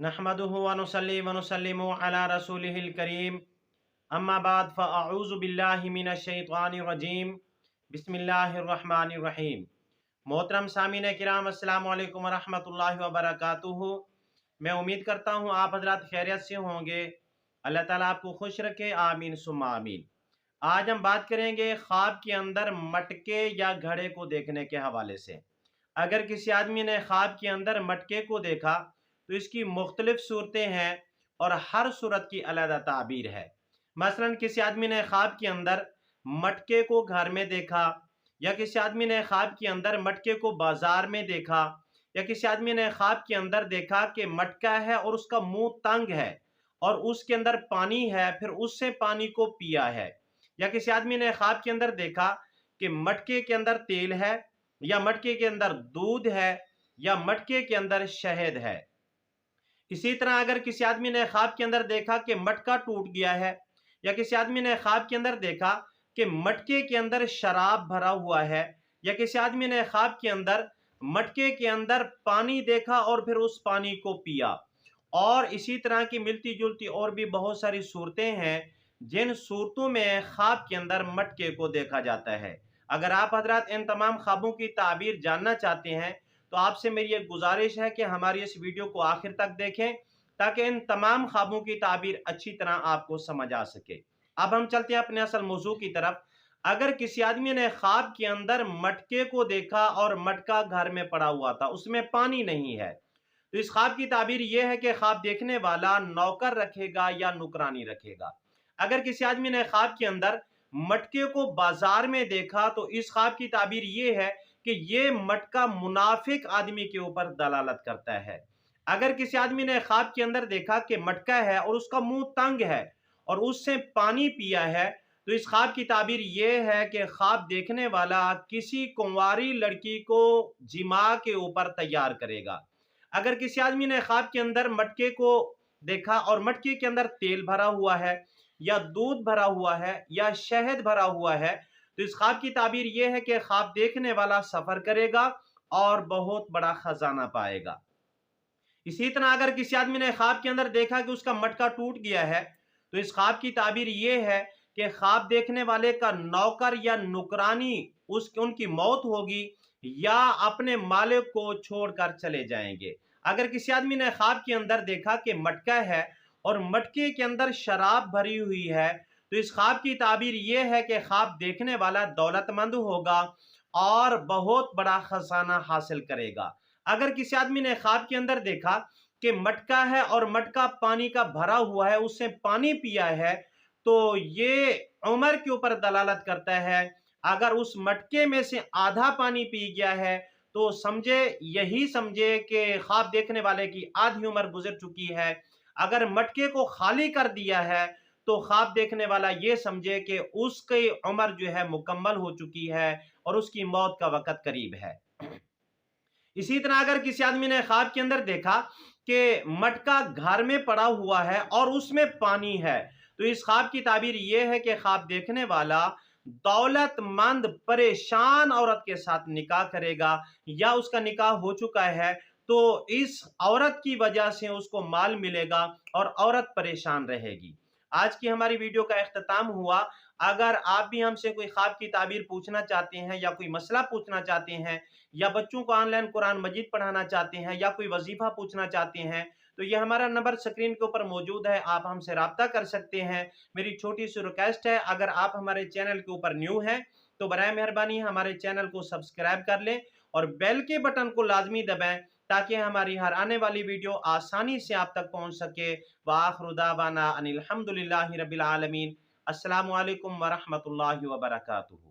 नहमदुहु व नुसल्ली व नुसल्लिमु अला रसूलिहिल करीम अम्मा बाद फ़अऊज़ु बिल्लाहि मिनश शैतानिर रजीम बिस्मिल्लाहिर रहमानिर रहीम। मोहतरम सामीन किराम अस्सलामु अलैकुम व रहमतुल्लाहि व बरकातुहू। मैं उम्मीद करता हूँ आप हजरात खैरियत से होंगे। अल्लाह ताला आपको खुश रखे, आमीन सुम्मा आमीन। आज हम बात करेंगे ख्वाब के अंदर मटके या घड़े को देखने के हवाले से। अगर किसी आदमी ने ख्वाब के अंदर मटके को देखा तो इसकी मुख्तलिफ सूरतें हैं और हर सूरत की अलग ताबीर है। मसलन किसी आदमी ने ख्वाब के अंदर मटके को घर में देखा, या किसी आदमी ने ख्वाब के अंदर मटके को बाजार में देखा, या किसी आदमी ने ख्वाब के अंदर देखा कि मटका है और उसका मुंह तंग है और उसके अंदर पानी है, फिर उससे पानी को पिया है, या किसी आदमी ने ख्वाब के अंदर देखा कि मटके के अंदर तेल है, या मटके के अंदर दूध है, या मटके के अंदर शहद है। इसी तरह अगर किसी आदमी ने ख्वाब के अंदर देखा कि मटका टूट गया है, या किसी आदमी ने ख्वाब के अंदर देखा कि मटके के अंदर शराब भरा हुआ है, या किसी आदमी ने ख्वाब के अंदर मटके के अंदर पानी देखा और फिर उस पानी को पिया, और इसी तरह की मिलती जुलती और भी बहुत सारी सूरतें हैं जिन सूरतों में ख्वाब के अंदर मटके को देखा जाता है। अगर आप हजरात इन तमाम ख्वाबों की ताबीर जानना चाहते हैं तो आपसे मेरी एक गुजारिश है कि हमारी इस वीडियो को आखिर तक देखें ताकि इन तमाम ख्वाबों की ताबीर अच्छी तरह आपको समझ आ सके। अब हम चलते हैं अपने असल मौजू की तरफ। अगर किसी आदमी ने ख्वाब के अंदर मटके को देखा और मटका घर में पड़ा हुआ था, उसमें पानी नहीं है, तो इस ख्वाब की ताबीर यह है कि ख्वाब देखने वाला नौकर रखेगा या नुकरानी रखेगा। अगर किसी आदमी ने ख्वाब के अंदर मटके को बाजार में देखा तो इस ख्वाब की ताबीर यह है कि ये मटका मुनाफिक आदमी के ऊपर दलालत करता है। अगर किसी आदमी ने ख्वाब के अंदर देखा कि मटका है और उसका मुंह तंग है और उससे पानी पिया है, तो इस ख्वाब की ताबीर यह है कि ख्वाब देखने वाला किसी कुंवारी लड़की को जिमा के ऊपर तैयार करेगा। अगर किसी आदमी ने ख्वाब के अंदर मटके को देखा और मटके के अंदर तेल भरा हुआ है, या दूध भरा हुआ है, या शहद भरा हुआ है, तो इस ख्वाब की ताबीर यह है कि ख्वाब देखने वाला सफर करेगा और बहुत बड़ा खजाना पाएगा। इसी तरह अगर किसी आदमी ने ख्वाब के अंदर देखा कि उसका मटका टूट गया है, तो इस ख्वाब की ताबीर यह है कि ख्वाब देखने वाले का नौकर या नुकरानी उनकी मौत होगी या अपने मालिक को छोड़कर चले जाएंगे। अगर किसी आदमी ने ख्वाब के अंदर देखा कि मटका है और मटके के अंदर शराब भरी हुई है, तो इस ख्वाब की ताबीर यह है कि ख्वाब देखने वाला दौलतमंद होगा और बहुत बड़ा खजाना हासिल करेगा। अगर किसी आदमी ने ख्वाब के अंदर देखा कि मटका है और मटका पानी का भरा हुआ है, उससे पानी पिया है, तो ये उम्र के ऊपर दलालत करता है। अगर उस मटके में से आधा पानी पी गया है तो यही समझे कि ख्वाब देखने वाले की आधी उम्र गुजर चुकी है। अगर मटके को खाली कर दिया है तो ख्वाब देखने वाला ये समझे कि उसकी उम्र जो है मुकम्मल हो चुकी है और उसकी मौत का वक़्त करीब है। इसी तरह अगर किसी आदमी ने ख्वाब के अंदर देखा कि मटका घर में पड़ा हुआ है और उसमें पानी है, तो इस ख्वाब की ताबीर यह है कि ख्वाब देखने वाला दौलतमंद परेशान औरत के साथ निकाह करेगा, या उसका निकाह हो चुका है तो इस औरत की वजह से उसको माल मिलेगा और औरत परेशान रहेगी। आज की हमारी वीडियो का इख्तिताम हुआ। अगर आप भी हमसे कोई ख्वाब की ताबीर पूछना चाहते हैं, या कोई मसला पूछना चाहते हैं, या बच्चों को ऑनलाइन कुरान मजीद पढ़ाना चाहते हैं, या कोई वजीफा पूछना चाहते हैं, तो ये हमारा नंबर स्क्रीन के ऊपर मौजूद है, आप हमसे राब्ता कर सकते हैं। मेरी छोटी सी रिक्वेस्ट है, अगर आप हमारे चैनल के ऊपर न्यू हैं तो बराए मेहरबानी हमारे चैनल को सब्सक्राइब कर लें और बेल के बटन को लाजमी दबाएं ताकि हमारी हर आने वाली वीडियो आसानी से आप तक पहुंच सके। व आखिरु दावाना अनिल हम्दुलिल्लाहि रब्बिल आलमीन। अस्सलामु अलैकुम व रहमतुल्लाहि व बरकातुहू।